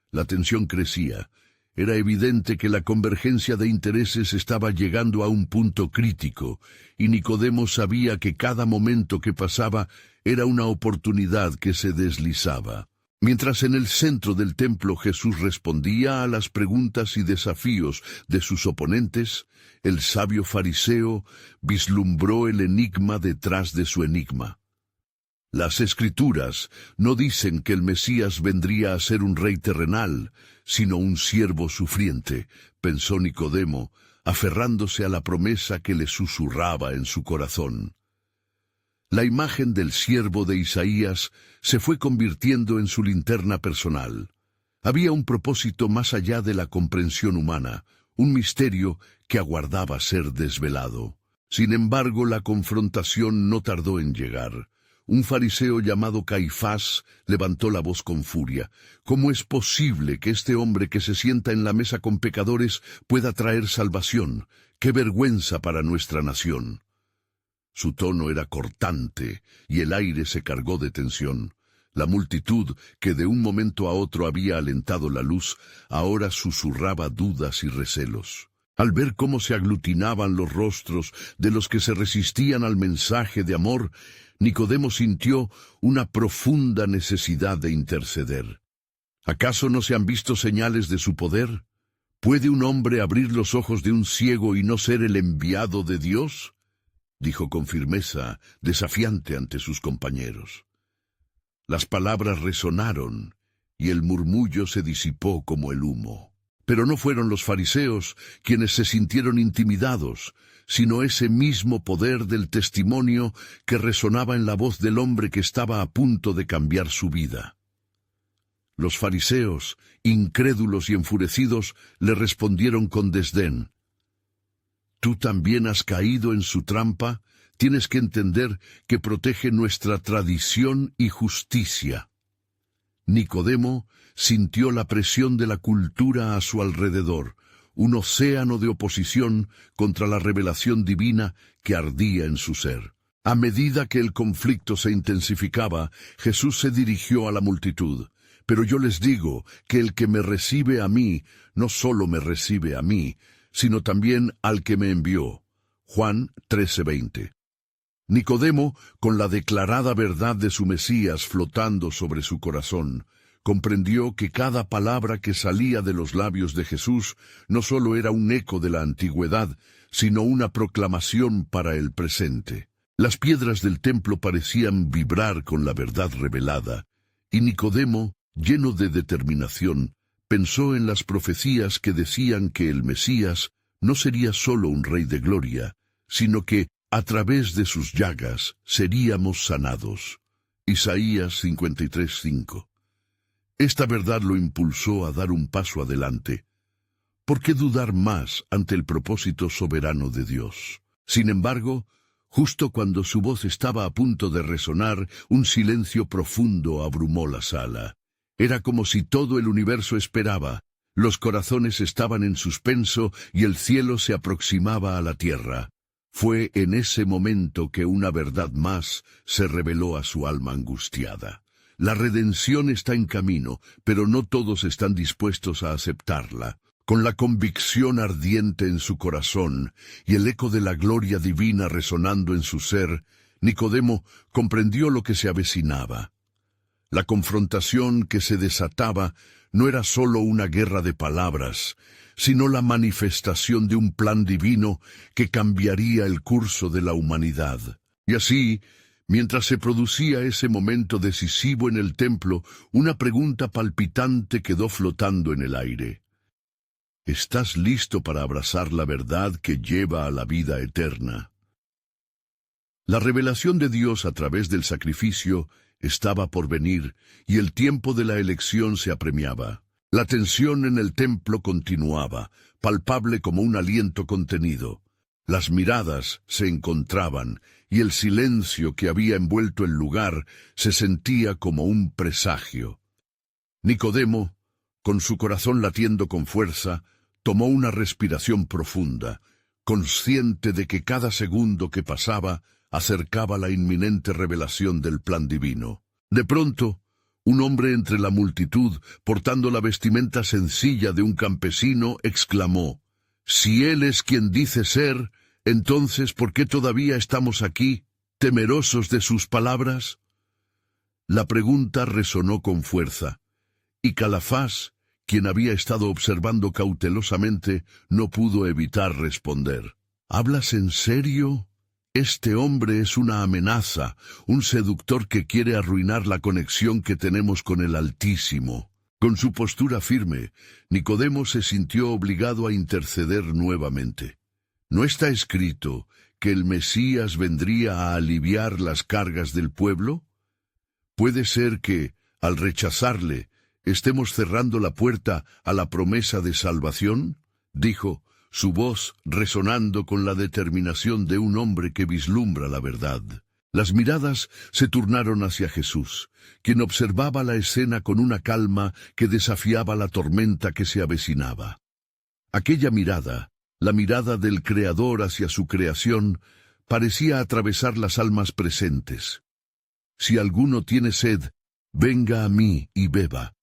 La tensión crecía. Era evidente que la convergencia de intereses estaba llegando a un punto crítico, y Nicodemo sabía que cada momento que pasaba era una oportunidad que se deslizaba. Mientras en el centro del templo Jesús respondía a las preguntas y desafíos de sus oponentes, el sabio fariseo vislumbró el enigma detrás de su enigma. Las Escrituras no dicen que el Mesías vendría a ser un rey terrenal, sino un siervo sufriente, pensó Nicodemo, aferrándose a la promesa que le susurraba en su corazón. La imagen del siervo de Isaías se fue convirtiendo en su linterna personal. Había un propósito más allá de la comprensión humana, un misterio que aguardaba ser desvelado. Sin embargo, la confrontación no tardó en llegar. Un fariseo llamado Caifás levantó la voz con furia. ¿Cómo es posible que este hombre que se sienta en la mesa con pecadores pueda traer salvación? ¡Qué vergüenza para nuestra nación! Su tono era cortante y el aire se cargó de tensión. La multitud, que de un momento a otro había alentado la luz, ahora susurraba dudas y recelos. Al ver cómo se aglutinaban los rostros de los que se resistían al mensaje de amor, Nicodemo sintió una profunda necesidad de interceder. ¿Acaso no se han visto señales de su poder? ¿Puede un hombre abrir los ojos de un ciego y no ser el enviado de Dios?, dijo con firmeza, desafiante ante sus compañeros. Las palabras resonaron, y el murmullo se disipó como el humo. Pero no fueron los fariseos quienes se sintieron intimidados, sino ese mismo poder del testimonio que resonaba en la voz del hombre que estaba a punto de cambiar su vida. Los fariseos, incrédulos y enfurecidos, le respondieron con desdén: «¿Tú también has caído en su trampa? tienes que entender que protege nuestra tradición y justicia. Nicodemo sintió la presión de la cultura a su alrededor, un océano de oposición contra la revelación divina que ardía en su ser. A medida que el conflicto se intensificaba, Jesús se dirigió a la multitud. Pero yo les digo que el que me recibe a mí, no solo me recibe a mí, sino también al que me envió. Juan 13:20. Nicodemo, con la declarada verdad de su Mesías flotando sobre su corazón, comprendió que cada palabra que salía de los labios de Jesús no solo era un eco de la antigüedad, sino una proclamación para el presente. Las piedras del templo parecían vibrar con la verdad revelada, y Nicodemo, lleno de determinación, pensó en las profecías que decían que el Mesías no sería solo un rey de gloria, sino que, a través de sus llagas, seríamos sanados. Isaías 53:5. Esta verdad lo impulsó a dar un paso adelante. ¿Por qué dudar más ante el propósito soberano de Dios? Sin embargo, justo cuando su voz estaba a punto de resonar, un silencio profundo abrumó la sala. Era como si todo el universo esperaba. Los corazones estaban en suspenso y el cielo se aproximaba a la tierra. Fue en ese momento que una verdad más se reveló a su alma angustiada. La redención está en camino, pero no todos están dispuestos a aceptarla. Con la convicción ardiente en su corazón y el eco de la gloria divina resonando en su ser, Nicodemo comprendió lo que se avecinaba. La confrontación que se desataba no era solo una guerra de palabras, sino la manifestación de un plan divino que cambiaría el curso de la humanidad. Y así, mientras se producía ese momento decisivo en el templo, una pregunta palpitante quedó flotando en el aire. ¿Estás listo para abrazar la verdad que lleva a la vida eterna? La revelación de Dios a través del sacrificio estaba por venir, y el tiempo de la elección se apremiaba. La tensión en el templo continuaba, palpable como un aliento contenido. Las miradas se encontraban, y el silencio que había envuelto el lugar se sentía como un presagio. Nicodemo, con su corazón latiendo con fuerza, tomó una respiración profunda, consciente de que cada segundo que pasaba acercaba la inminente revelación del plan divino. De pronto, un hombre entre la multitud, portando la vestimenta sencilla de un campesino, exclamó: «Si él es quien dice ser, entonces, ¿por qué todavía estamos aquí, temerosos de sus palabras?» La pregunta resonó con fuerza, y Caifás, quien había estado observando cautelosamente, no pudo evitar responder. «¿Hablas en serio? Este hombre es una amenaza, un seductor que quiere arruinar la conexión que tenemos con el Altísimo». Con su postura firme, Nicodemo se sintió obligado a interceder nuevamente. ¿No está escrito que el Mesías vendría a aliviar las cargas del pueblo? ¿Puede ser que, al rechazarle, estemos cerrando la puerta a la promesa de salvación? Dijo, su voz resonando con la determinación de un hombre que vislumbra la verdad. Las miradas se turnaron hacia Jesús, quien observaba la escena con una calma que desafiaba la tormenta que se avecinaba. Aquella mirada, la mirada del Creador hacia su creación, parecía atravesar las almas presentes. «Si alguno tiene sed, venga a mí y beba.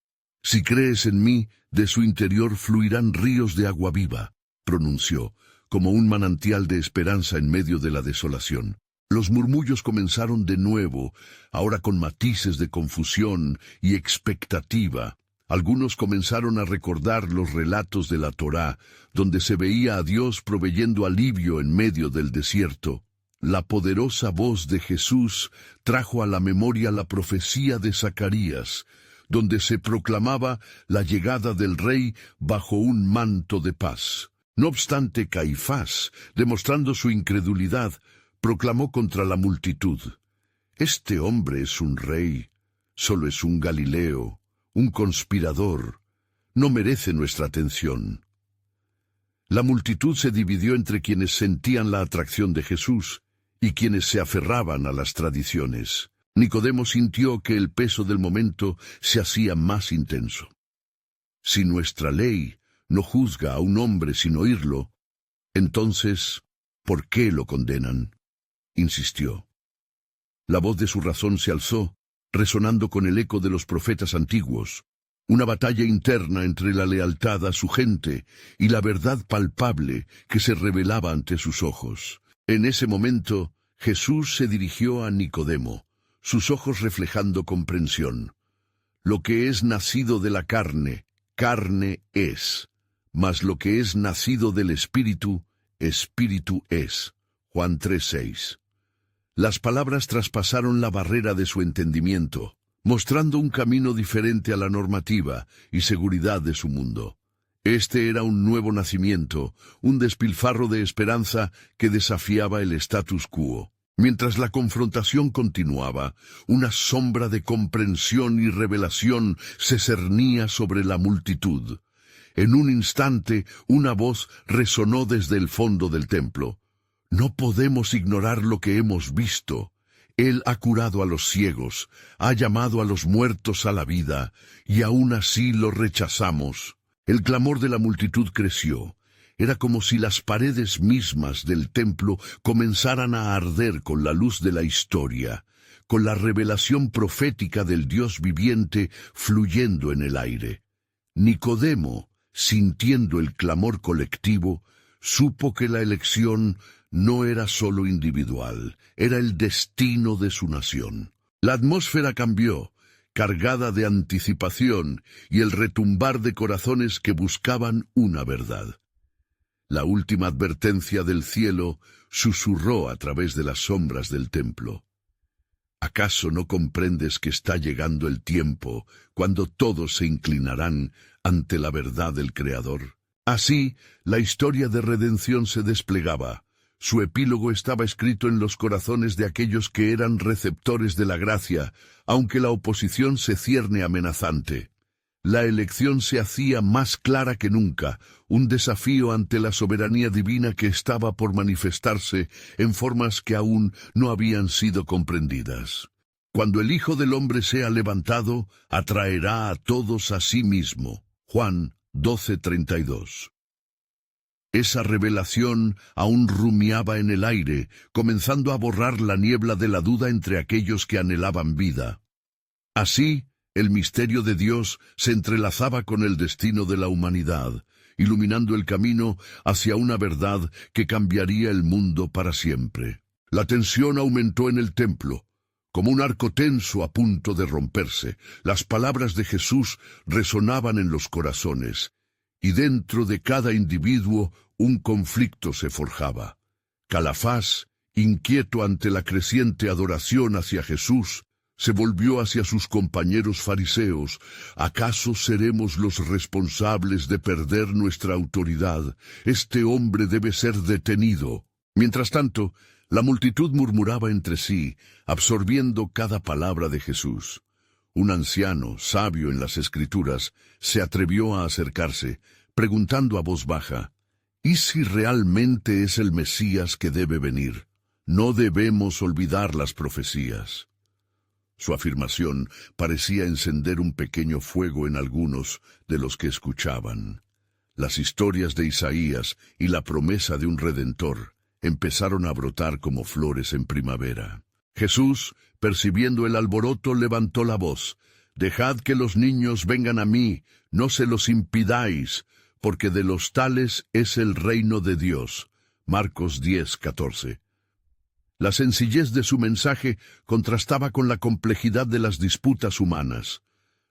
Si crees en mí, de su interior fluirán ríos de agua viva», pronunció, como un manantial de esperanza en medio de la desolación. Los murmullos comenzaron de nuevo, ahora con matices de confusión y expectativa. Algunos comenzaron a recordar los relatos de la Torá, donde se veía a Dios proveyendo alivio en medio del desierto. La poderosa voz de Jesús trajo a la memoria la profecía de Zacarías, donde se proclamaba la llegada del rey bajo un manto de paz. No obstante, Caifás, demostrando su incredulidad, proclamó contra la multitud: «Este hombre es un rey, solo es un Galileo, un conspirador, no merece nuestra atención». La multitud se dividió entre quienes sentían la atracción de Jesús y quienes se aferraban a las tradiciones. Nicodemo sintió que el peso del momento se hacía más intenso. Si nuestra ley no juzga a un hombre sin oírlo, entonces, ¿por qué lo condenan?, insistió. La voz de su razón se alzó, resonando con el eco de los profetas antiguos, una batalla interna entre la lealtad a su gente y la verdad palpable que se revelaba ante sus ojos. En ese momento, Jesús se dirigió a Nicodemo, sus ojos reflejando comprensión. Lo que es nacido de la carne, carne es, mas lo que es nacido del Espíritu, Espíritu es. Juan 3:6. Las palabras traspasaron la barrera de su entendimiento, mostrando un camino diferente a la normativa y seguridad de su mundo. Este era un nuevo nacimiento, un despilfarro de esperanza que desafiaba el status quo. Mientras la confrontación continuaba, una sombra de comprensión y revelación se cernía sobre la multitud. En un instante, una voz resonó desde el fondo del templo. No podemos ignorar lo que hemos visto. Él ha curado a los ciegos, ha llamado a los muertos a la vida, y aún así lo rechazamos. El clamor de la multitud creció. Era como si las paredes mismas del templo comenzaran a arder con la luz de la historia, con la revelación profética del Dios viviente fluyendo en el aire. Nicodemo, sintiendo el clamor colectivo, supo que la elección no era solo individual, era el destino de su nación. La atmósfera cambió, cargada de anticipación y el retumbar de corazones que buscaban una verdad. La última advertencia del cielo susurró a través de las sombras del templo. ¿Acaso no comprendes que está llegando el tiempo cuando todos se inclinarán ante la verdad del Creador? Así, la historia de redención se desplegaba. Su epílogo estaba escrito en los corazones de aquellos que eran receptores de la gracia, aunque la oposición se cierne amenazante. La elección se hacía más clara que nunca, un desafío ante la soberanía divina que estaba por manifestarse en formas que aún no habían sido comprendidas. Cuando el Hijo del Hombre sea levantado, atraerá a todos a sí mismo. Juan 12:32. Esa revelación aún rumiaba en el aire, comenzando a borrar la niebla de la duda entre aquellos que anhelaban vida. Así, el misterio de Dios se entrelazaba con el destino de la humanidad, iluminando el camino hacia una verdad que cambiaría el mundo para siempre. La tensión aumentó en el templo. Como un arco tenso a punto de romperse, las palabras de Jesús resonaban en los corazones, y dentro de cada individuo un conflicto se forjaba. Caifás, inquieto ante la creciente adoración hacia Jesús, se volvió hacia sus compañeros fariseos. ¿Acaso seremos los responsables de perder nuestra autoridad? Este hombre debe ser detenido. Mientras tanto, la multitud murmuraba entre sí, absorbiendo cada palabra de Jesús. Un anciano, sabio en las Escrituras, se atrevió a acercarse, preguntando a voz baja, ¿y si realmente es el Mesías que debe venir? No debemos olvidar las profecías. Su afirmación parecía encender un pequeño fuego en algunos de los que escuchaban. Las historias de Isaías y la promesa de un Redentor empezaron a brotar como flores en primavera. Jesús, percibiendo el alboroto, levantó la voz. «Dejad que los niños vengan a mí, no se los impidáis, porque de los tales es el reino de Dios». Marcos 10:14. La sencillez de su mensaje contrastaba con la complejidad de las disputas humanas.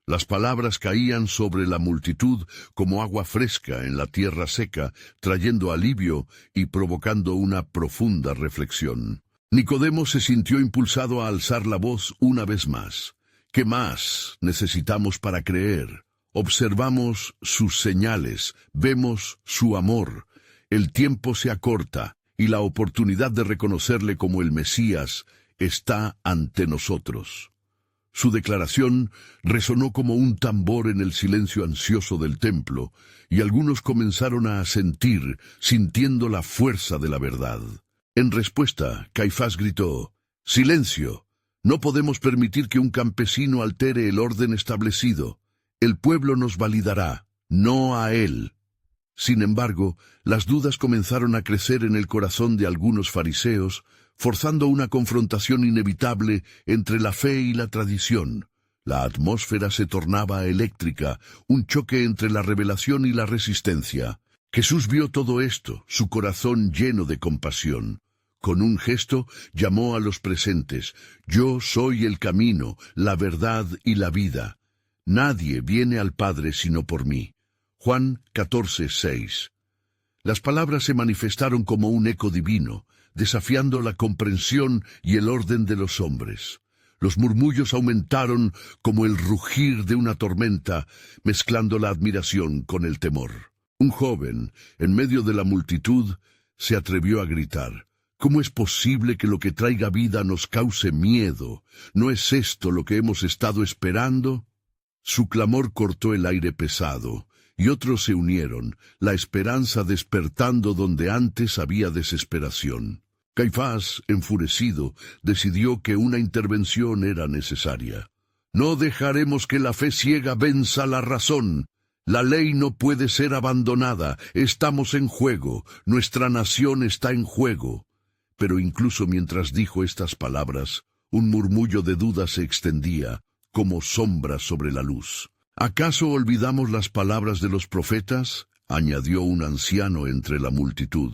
Las palabras caían sobre la multitud como agua fresca en la tierra seca, trayendo alivio y provocando una profunda reflexión. Nicodemo se sintió impulsado a alzar la voz una vez más. ¿Qué más necesitamos para creer? Observamos sus señales, vemos su amor. El tiempo se acorta y la oportunidad de reconocerle como el Mesías está ante nosotros. Su declaración resonó como un tambor en el silencio ansioso del templo, y algunos comenzaron a asentir, sintiendo la fuerza de la verdad. En respuesta, Caifás gritó: «¡Silencio! No podemos permitir que un campesino altere el orden establecido. El pueblo nos validará, no a él». Sin embargo, las dudas comenzaron a crecer en el corazón de algunos fariseos, forzando una confrontación inevitable entre la fe y la tradición. La atmósfera se tornaba eléctrica, un choque entre la revelación y la resistencia. Jesús vio todo esto, su corazón lleno de compasión. Con un gesto llamó a los presentes: «Yo soy el camino, la verdad y la vida. Nadie viene al Padre sino por mí». Juan 14:6. Las palabras se manifestaron como un eco divino, desafiando la comprensión y el orden de los hombres. Los murmullos aumentaron como el rugir de una tormenta, mezclando la admiración con el temor. Un joven, en medio de la multitud, se atrevió a gritar: «¿Cómo es posible que lo que traiga vida nos cause miedo? ¿No es esto lo que hemos estado esperando?». Su clamor cortó el aire pesado, y otros se unieron, la esperanza despertando donde antes había desesperación. Caifás, enfurecido, decidió que una intervención era necesaria. «No dejaremos que la fe ciega venza la razón. La ley no puede ser abandonada. Estamos en juego. Nuestra nación está en juego». Pero incluso mientras dijo estas palabras, un murmullo de duda se extendía, como sombras sobre la luz. «¿Acaso olvidamos las palabras de los profetas?», añadió un anciano entre la multitud.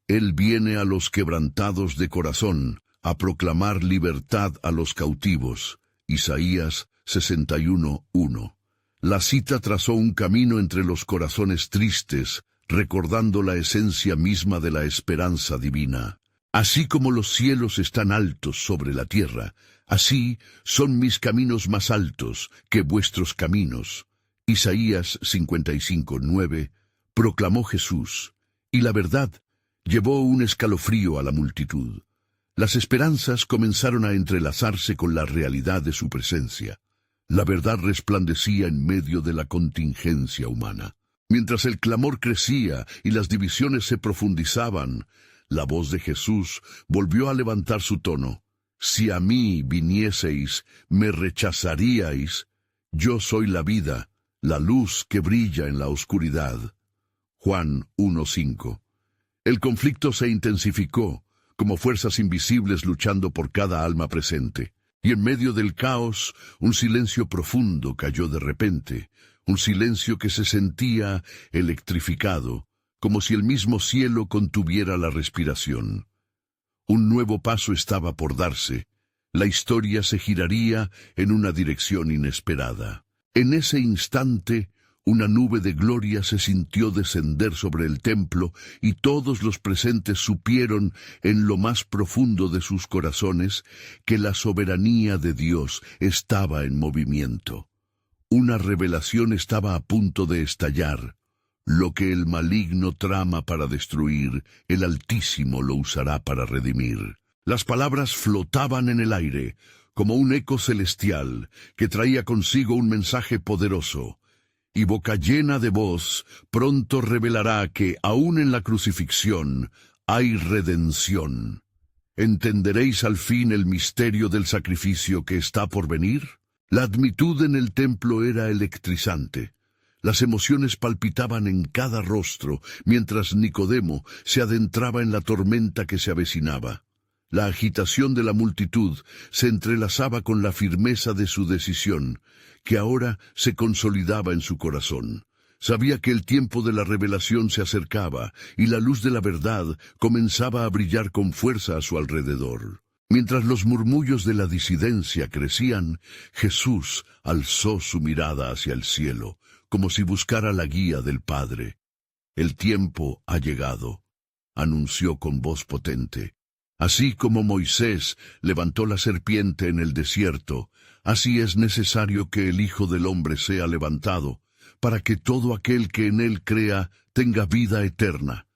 «Él viene a los quebrantados de corazón, a proclamar libertad a los cautivos». Isaías 61:1. La cita trazó un camino entre los corazones tristes, recordando la esencia misma de la esperanza divina. «Así como los cielos están altos sobre la tierra, así son mis caminos más altos que vuestros caminos». Isaías 55:9, proclamó Jesús, y la verdad llevó un escalofrío a la multitud. Las esperanzas comenzaron a entrelazarse con la realidad de su presencia. La verdad resplandecía en medio de la contingencia humana. Mientras el clamor crecía y las divisiones se profundizaban, la voz de Jesús volvió a levantar su tono. «Si a mí vinieseis, me rechazaríais. Yo soy la vida, la luz que brilla en la oscuridad». Juan 1:5. El conflicto se intensificó, como fuerzas invisibles luchando por cada alma presente. Y en medio del caos, un silencio profundo cayó de repente, un silencio que se sentía electrificado, como si el mismo cielo contuviera la respiración. Un nuevo paso estaba por darse. La historia se giraría en una dirección inesperada. En ese instante, una nube de gloria se sintió descender sobre el templo y todos los presentes supieron en lo más profundo de sus corazones que la soberanía de Dios estaba en movimiento. Una revelación estaba a punto de estallar. Lo que el maligno trama para destruir, el Altísimo lo usará para redimir. Las palabras flotaban en el aire, como un eco celestial que traía consigo un mensaje poderoso. Y boca llena de voz pronto revelará que, aun en la crucifixión, hay redención. ¿Entenderéis al fin el misterio del sacrificio que está por venir? La admitud en el templo era electrizante. Las emociones palpitaban en cada rostro, mientras Nicodemo se adentraba en la tormenta que se avecinaba. La agitación de la multitud se entrelazaba con la firmeza de su decisión, que ahora se consolidaba en su corazón. Sabía que el tiempo de la revelación se acercaba, y la luz de la verdad comenzaba a brillar con fuerza a su alrededor. Mientras los murmullos de la disidencia crecían, Jesús alzó su mirada hacia el cielo, como si buscara la guía del Padre. «El tiempo ha llegado», anunció con voz potente. «Así como Moisés levantó la serpiente en el desierto, así es necesario que el Hijo del Hombre sea levantado, para que todo aquel que en él crea tenga vida eterna».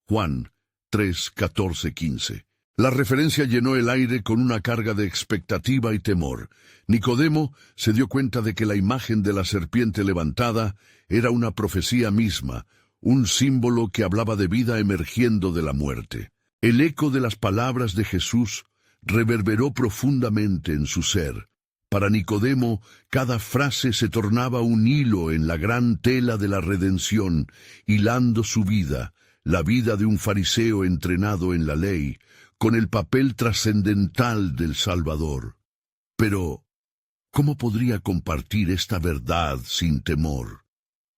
Juan 3:14-15. La referencia llenó el aire con una carga de expectativa y temor. Nicodemo se dio cuenta de que la imagen de la serpiente levantada era una profecía misma, un símbolo que hablaba de vida emergiendo de la muerte. El eco de las palabras de Jesús reverberó profundamente en su ser. Para Nicodemo, cada frase se tornaba un hilo en la gran tela de la redención, hilando su vida, la vida de un fariseo entrenado en la ley, con el papel trascendental del Salvador. Pero, ¿cómo podría compartir esta verdad sin temor?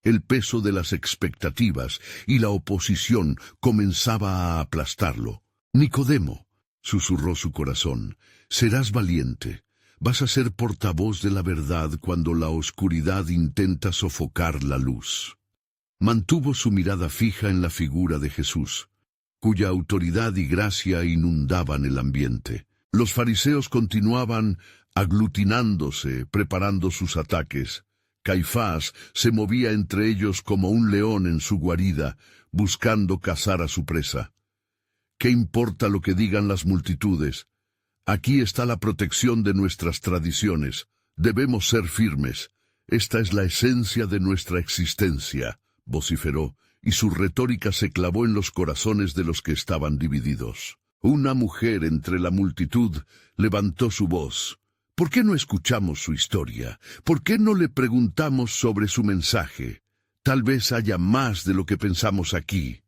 El peso de las expectativas y la oposición comenzaba a aplastarlo. Nicodemo, susurró su corazón, serás valiente. Vas a ser portavoz de la verdad cuando la oscuridad intenta sofocar la luz. Mantuvo su mirada fija en la figura de Jesús, cuya autoridad y gracia inundaban el ambiente. Los fariseos continuaban aglutinándose, preparando sus ataques. Caifás se movía entre ellos como un león en su guarida, buscando cazar a su presa. ¿Qué importa lo que digan las multitudes? Aquí está la protección de nuestras tradiciones. Debemos ser firmes. Esta es la esencia de nuestra existencia, vociferó, y su retórica se clavó en los corazones de los que estaban divididos. Una mujer entre la multitud levantó su voz. ¿Por qué no escuchamos su historia? ¿Por qué no le preguntamos sobre su mensaje? Tal vez haya más de lo que pensamos aquí.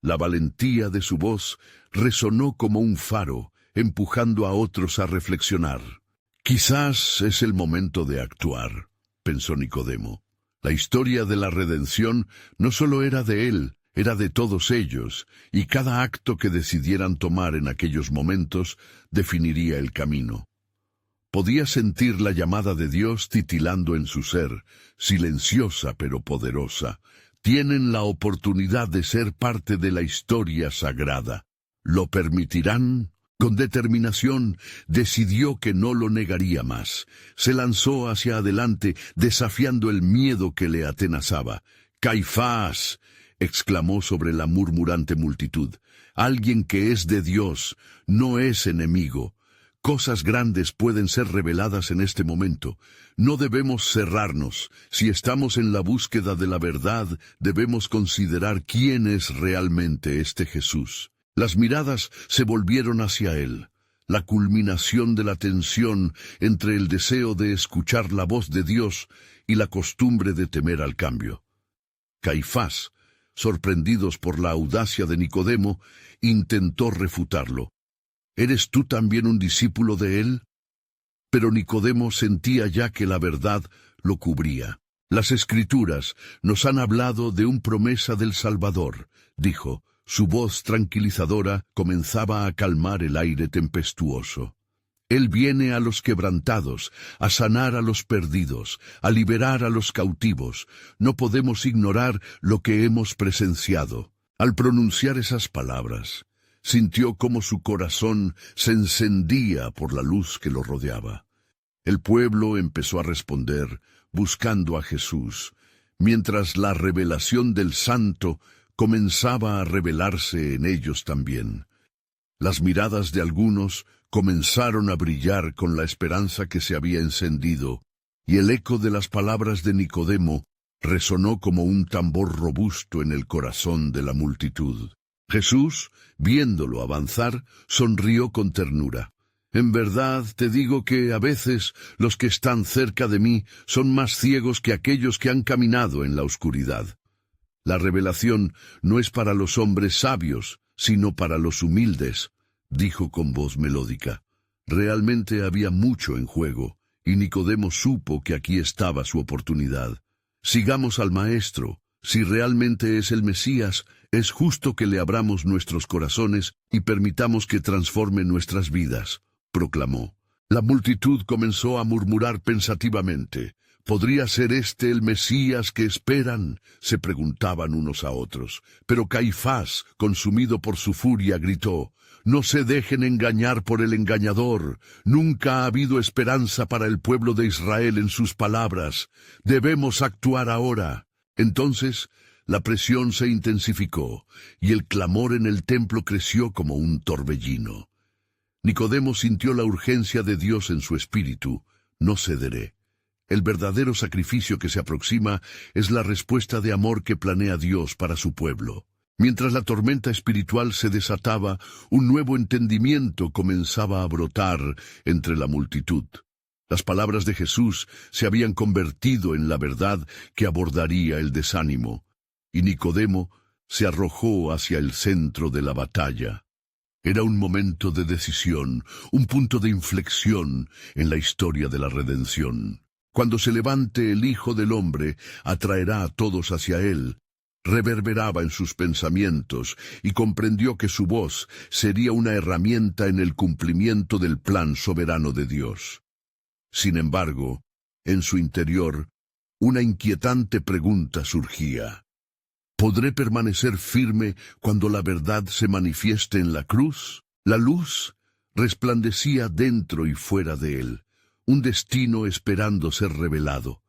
La valentía de su voz resonó como un faro, empujando a otros a reflexionar. Quizás es el momento de actuar, pensó Nicodemo. La historia de la redención no solo era de él, era de todos ellos, y cada acto que decidieran tomar en aquellos momentos definiría el camino. Podía sentir la llamada de Dios titilando en su ser, silenciosa pero poderosa. Tienen la oportunidad de ser parte de la historia sagrada. ¿Lo permitirán? Con determinación, decidió que no lo negaría más. Se lanzó hacia adelante, desafiando el miedo que le atenazaba. «¡Caifás!», exclamó sobre la murmurante multitud. «Alguien que es de Dios, no es enemigo. Cosas grandes pueden ser reveladas en este momento. No debemos cerrarnos. Si estamos en la búsqueda de la verdad, debemos considerar quién es realmente este Jesús». Las miradas se volvieron hacia él, la culminación de la tensión entre el deseo de escuchar la voz de Dios y la costumbre de temer al cambio. Caifás, sorprendidos por la audacia de Nicodemo, intentó refutarlo. ¿Eres tú también un discípulo de él? Pero Nicodemo sentía ya que la verdad lo cubría. Las Escrituras nos han hablado de una promesa del Salvador, dijo. Su voz tranquilizadora comenzaba a calmar el aire tempestuoso. Él viene a los quebrantados, a sanar a los perdidos, a liberar a los cautivos. No podemos ignorar lo que hemos presenciado. Al pronunciar esas palabras, sintió cómo su corazón se encendía por la luz que lo rodeaba. El pueblo empezó a responder, buscando a Jesús, mientras la revelación del Santo comenzaba a revelarse en ellos también. Las miradas de algunos comenzaron a brillar con la esperanza que se había encendido, y el eco de las palabras de Nicodemo resonó como un tambor robusto en el corazón de la multitud. Jesús, viéndolo avanzar, sonrió con ternura. En verdad te digo que a veces los que están cerca de mí son más ciegos que aquellos que han caminado en la oscuridad. La revelación no es para los hombres sabios, sino para los humildes, dijo con voz melódica. Realmente había mucho en juego, y Nicodemo supo que aquí estaba su oportunidad. Sigamos al Maestro. Si realmente es el Mesías, es justo que le abramos nuestros corazones y permitamos que transforme nuestras vidas, proclamó. La multitud comenzó a murmurar pensativamente. ¿Podría ser este el Mesías que esperan?, se preguntaban unos a otros. Pero Caifás, consumido por su furia, gritó: «No se dejen engañar por el engañador. Nunca ha habido esperanza para el pueblo de Israel en sus palabras. Debemos actuar ahora». Entonces, la presión se intensificó, y el clamor en el templo creció como un torbellino. Nicodemo sintió la urgencia de Dios en su espíritu. «No cederé». El verdadero sacrificio que se aproxima es la respuesta de amor que planea Dios para su pueblo. Mientras la tormenta espiritual se desataba, un nuevo entendimiento comenzaba a brotar entre la multitud. Las palabras de Jesús se habían convertido en la verdad que abordaría el desánimo, y Nicodemo se arrojó hacia el centro de la batalla. Era un momento de decisión, un punto de inflexión en la historia de la redención. Cuando se levante el Hijo del Hombre, atraerá a todos hacia él. Reverberaba en sus pensamientos y comprendió que su voz sería una herramienta en el cumplimiento del plan soberano de Dios. Sin embargo, en su interior, una inquietante pregunta surgía. ¿Podré permanecer firme cuando la verdad se manifieste en la cruz? La luz resplandecía dentro y fuera de él, un destino esperando ser revelado.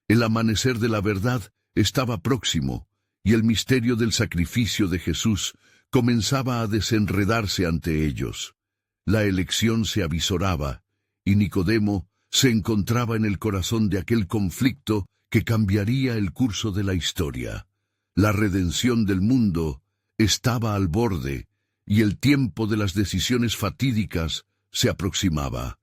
El amanecer de la verdad estaba próximo, y el misterio del sacrificio de Jesús comenzaba a desenredarse ante ellos. La elección se avisoraba, y Nicodemo se encontraba en el corazón de aquel conflicto que cambiaría el curso de la historia. La redención del mundo estaba al borde, y el tiempo de las decisiones fatídicas se aproximaba.